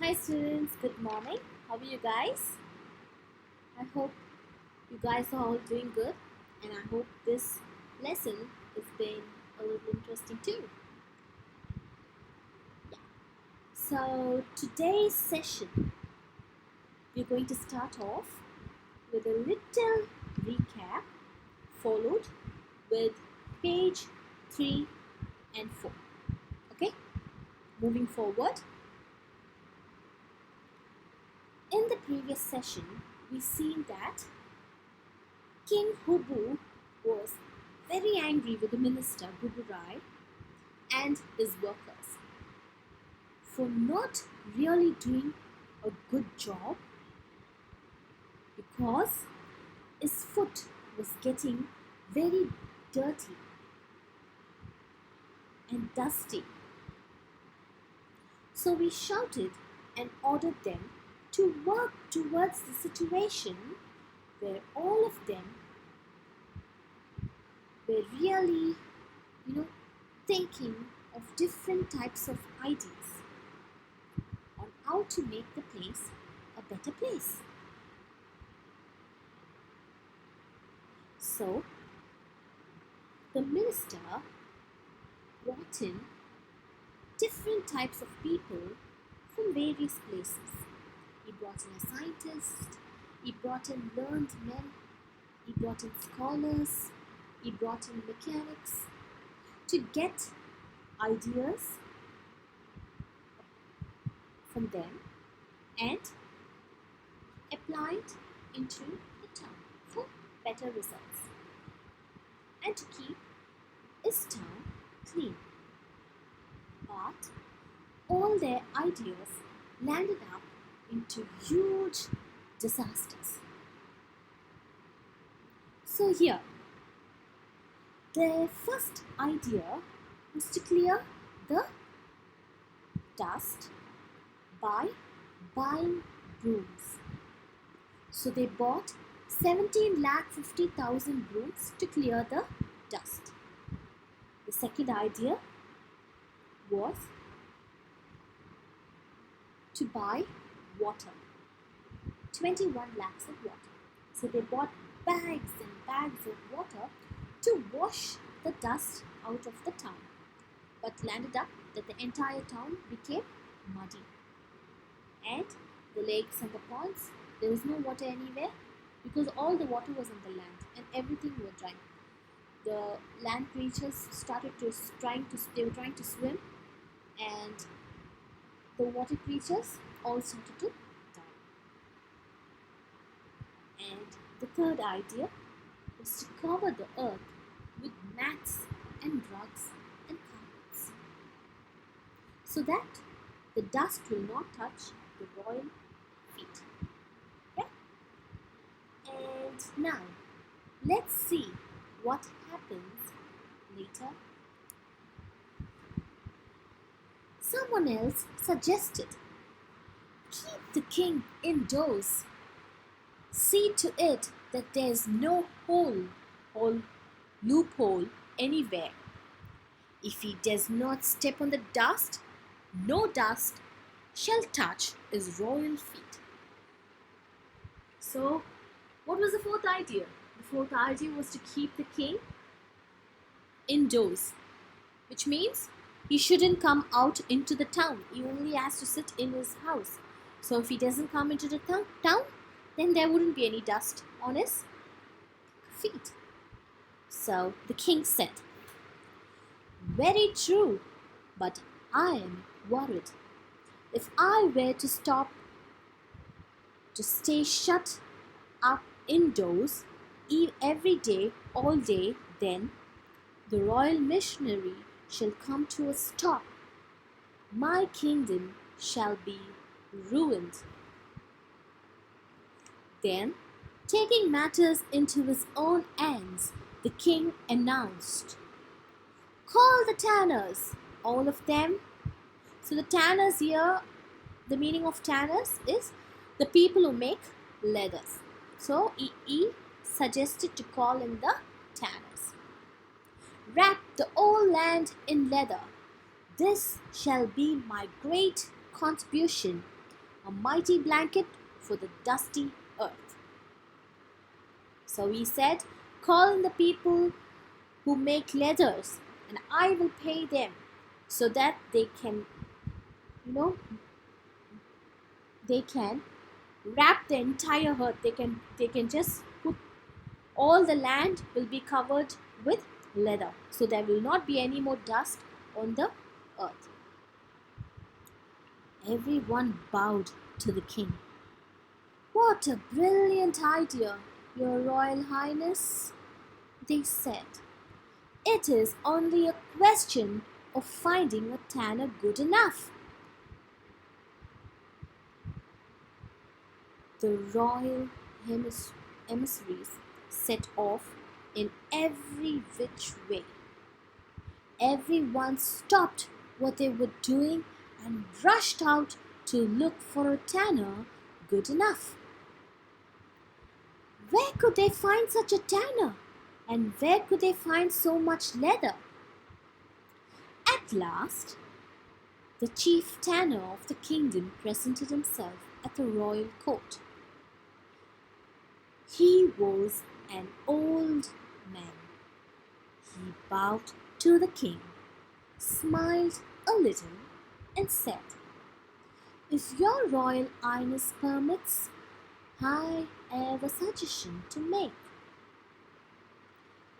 Hi students, good morning. How are you guys? I hope you guys are all doing good and I hope this lesson has been a little interesting too. Yeah. So today's session we're going to start off with a little recap followed with page 3 and 4. Okay? Moving forward. In the previous session, we seen that King Hubu was very angry with the minister Guburai and his workers for not really doing a good job because his foot was getting very dirty and dusty. So we shouted and ordered them to work towards the situation where all of them were really, thinking of different types of ideas on how to make the place a better place. So, the minister brought in different types of people from various places. He brought in a scientist, he brought in learned men, he brought in scholars, he brought in mechanics to get ideas from them and apply it into the town for better results and to keep his town clean. But all their ideas landed up into huge disasters. So here, their first idea was to clear the dust by buying brooms. So they bought 17,50,000 brooms to clear the dust. The second idea was to buy water, 21 lakhs of water. So they bought bags and bags of water to wash the dust out of the town, but landed up that the entire town became muddy. And the lakes and the ponds, there was no water anywhere because all the water was on the land and everything was dry. The land creatures they were trying to swim, and the water creatures all started to die. And the third idea was to cover the earth with mats and rugs and carpets so that the dust will not touch the royal feet. Okay? And now let's see what happens later. Someone else suggested, keep the king indoors. See to it that there's no hole or loophole anywhere. If he does not step on the dust, no dust shall touch his royal feet. So, what was the fourth idea? The fourth idea was to keep the king indoors, which means he shouldn't come out into the town. He only has to sit in his house. So if he doesn't come into the town, then there wouldn't be any dust on his feet. So the king said, very true, but I am worried. If I were to stay shut up indoors every day, all day, then the royal missionary shall come to a stop. My kingdom shall be ruined. Then, taking matters into his own hands, the king announced, call the tanners, all of them. So the tanners here, the meaning of tanners is the people who make leathers. So he suggested to call in the tanners. Wrap the whole land in leather. This shall be my great contribution a mighty blanket for the dusty earth. So he said, call in the people who make leathers, and I will pay them so that they can, they can wrap the entire earth. They can just put all the land will be covered with leather, so there will not be any more dust on the earth. Everyone bowed to the king. What a brilliant idea, Your Royal Highness, they said. It is only a question of finding a tanner good enough. The royal emissaries set off in every which way. Everyone stopped what they were doing and rushed out to look for a tanner good enough. Where could they find such a tanner? And where could they find so much leather? At last, the chief tanner of the kingdom presented himself at the royal court. He was an old man. He bowed to the king, smiled a little, and said, If your Royal Highness permits, I have a suggestion to make.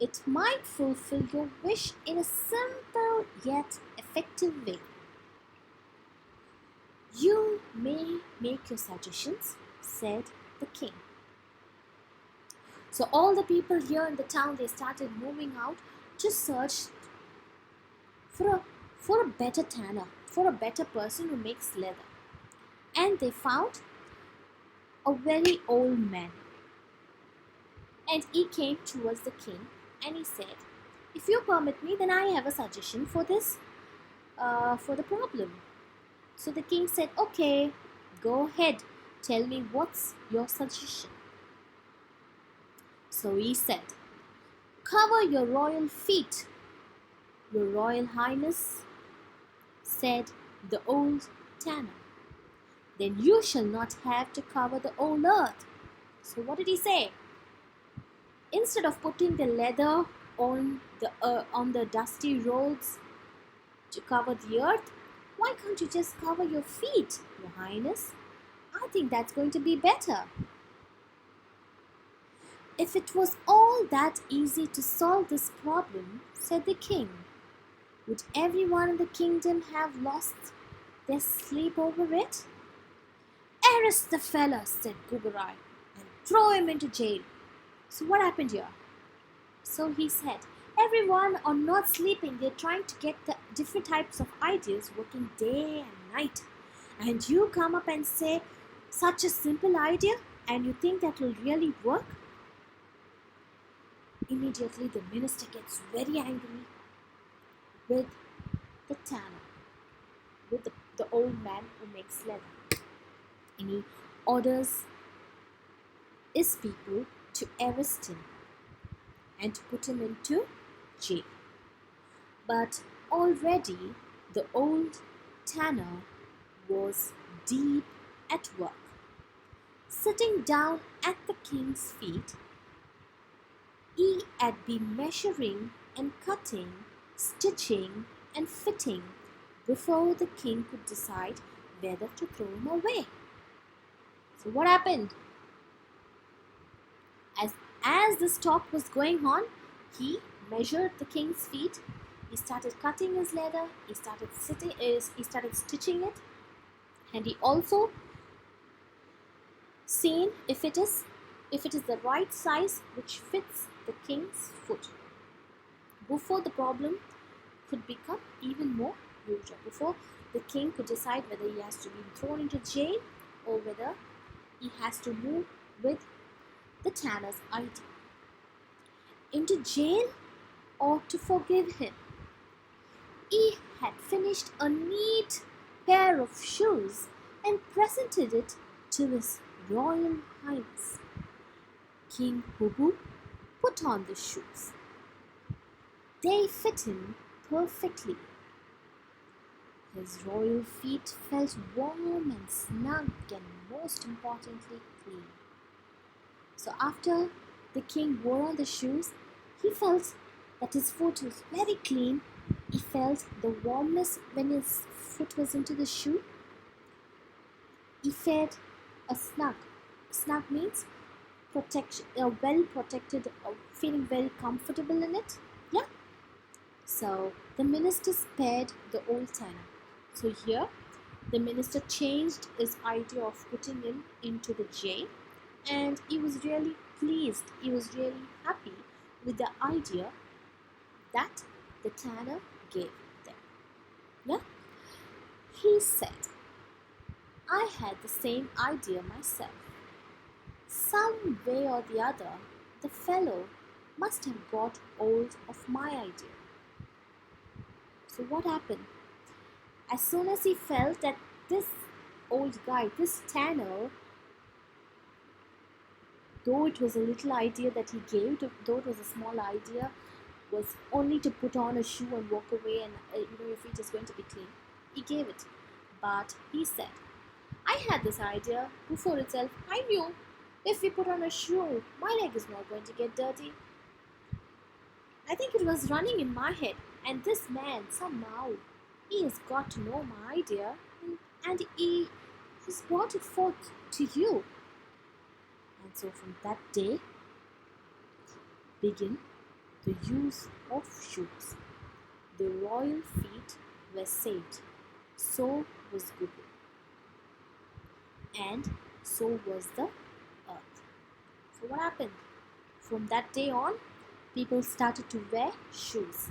It might fulfill your wish in a simple yet effective way. You may make your suggestions, said the king. So all the people here in the town, they started moving out to search for a better tanner, for a better person who makes leather. And they found a very old man. And he came towards the king and he said, If you permit me, then I have a suggestion for this, for the problem. So the king said, Okay, go ahead, tell me what's your suggestion. So he said, Cover your royal feet, Your Royal Highness, said the old tanner. Then you shall not have to cover the whole earth. So what did he say? Instead of putting the leather on the dusty roads to cover the earth, why can't you just cover your feet, Your Highness? I think that's going to be better. If it was all that easy to solve this problem, said the king, would everyone in the kingdom have lost their sleep over it? Arrest the fella, said Gugurai, and throw him into jail. So what happened here? So he said, everyone are not sleeping. They're trying to get the different types of ideas working day and night. And you come up and say such a simple idea and you think that will really work? Immediately the minister gets very angry with the tanner, with the old man who makes leather. And he orders his people to arrest him and to put him into jail. But already the old tanner was deep at work. Sitting down at the king's feet, he had been measuring and cutting, stitching and fitting before the king could decide whether to throw him away. So what happened? As this talk was going on, he measured the king's feet. He started cutting his leather. He started stitching it, and he also seen if it is the right size which fits the king's foot. Before the problem could become even more huge, before the king could decide whether he has to be thrown into jail or whether he has to move with the tanner's idea. Into jail or to forgive him. He had finished a neat pair of shoes and presented it to his Royal Highness. King Hubu put on the shoes. They fit him perfectly. His royal feet felt warm and snug and most importantly clean. So after the king wore on the shoes, he felt that his foot was very clean. He felt the warmness when his foot was into the shoe. He felt a snug. Snug means protection, well protected, feeling very comfortable in it. Yeah. So the minister spared the old tanner. So here, the minister changed his idea of putting him into the jail, and he was really pleased. He was really happy with the idea that the tanner gave them. Yeah, he said, "I had the same idea myself. Some way or the other, the fellow must have got hold of my idea." So what happened? As soon as he felt that this old guy, this tanner, though it was a little idea that he gave, though it was a small idea, was only to put on a shoe and walk away and your feet is going to be clean. He gave it. But he said, "I had this idea before itself. I knew if we put on a shoe, my leg is not going to get dirty. I think it was running in my head, and this man somehow he has got to know my idea, and he has brought it forth to you." And so from that day begin the use of shoes. The royal feet were saved. So was goodwill. And so was the earth. So what happened? From that day on, people started to wear shoes.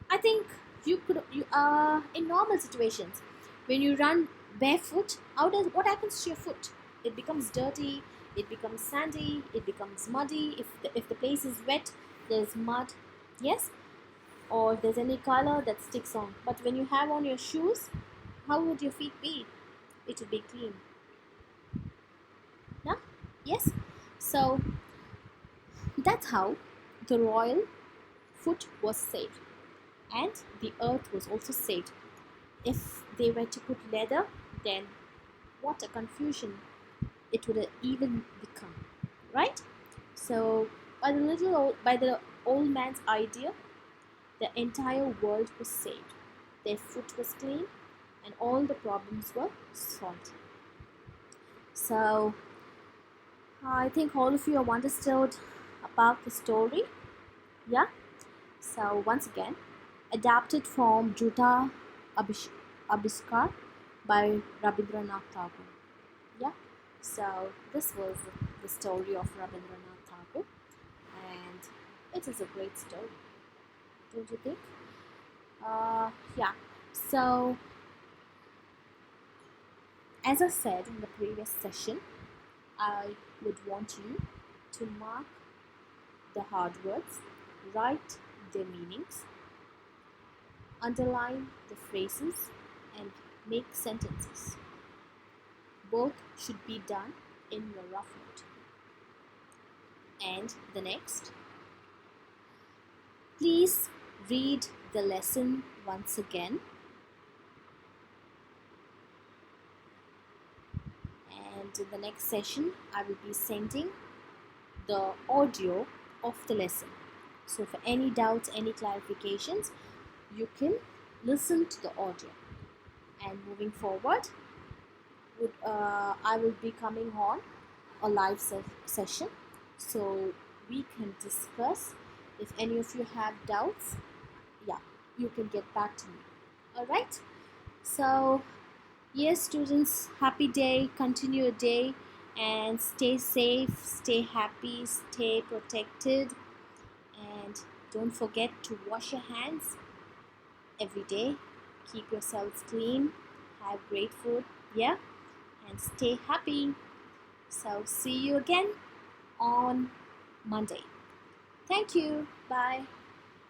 I think in normal situations, when you run barefoot, what happens to your foot? It becomes dirty, it becomes sandy, it becomes muddy. If the place is wet, there's mud, yes, or there's any color that sticks on. But when you have on your shoes, how would your feet be? It would be clean. Yeah? Yes. So that's how the royal foot was saved, and the earth was also saved. If they were to put leather, then what a confusion it would even become, right? So by the old man's idea, the entire world was saved. Their foot was clean, and all the problems were solved. So I think all of you have understood about the story. Yeah. So once again, adapted from Jhuta Abiskar by Rabindranath Tagore. Yeah. So this was the story of Rabindranath Tagore, and it is a great story, don't you think? Yeah. So as I said in the previous session, I would want you to mark the hard words, write their meanings, underline the phrases, and make sentences. Both should be done in your rough note. And the next, please read the lesson once again. And in the next session, I will be sending the audio of the lesson. So for any doubts, any clarifications, you can listen to the audio. And moving forward, I will be coming on a live session, so we can discuss. If any of you have doubts, yeah, you can get back to me. All right. So yes, students, happy day, continue your day, and stay safe, stay happy, stay protected, and don't forget to wash your hands every day. Keep yourselves clean, have great food, yeah, and stay happy. So see you again on Monday. Thank you. Bye.